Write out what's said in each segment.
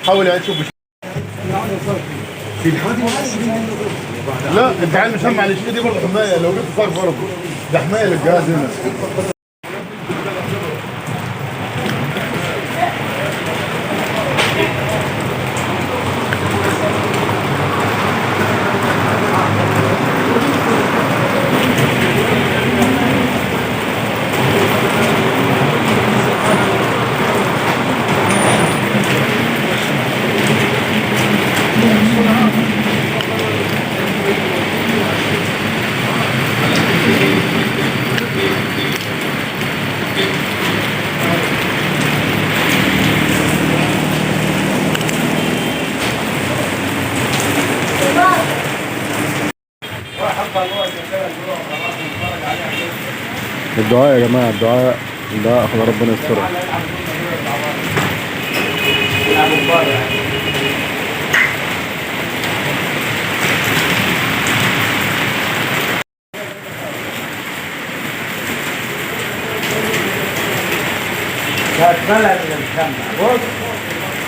حاول يعني تشوف لا انت عارف مش هم على الشيء دي برضه حمايه، لو جبت صار برضه ده حمايه للجهاز هنا. الدعاء يا جماعة، الدعاء اخد ربنا يسترها.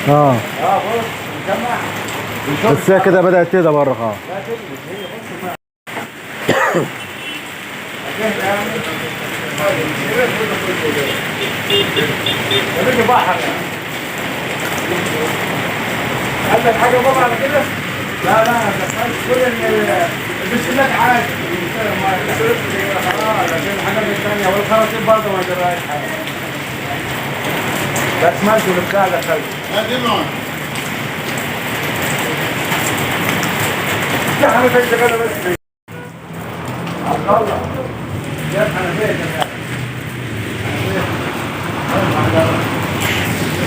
اه بص، بس هي كده بدأت تهدى بره خالص. عندك حاجة بابا على كده؟ لا لا، كل البسكلات عادي. لكن الحاجات الثانية والخراطيم برضه ما جراش حاجة. بس مالته بتاع ده خلف. هاتي معه. يا حنفية شغالة بس. عبد الله. يا حنفية شغالة.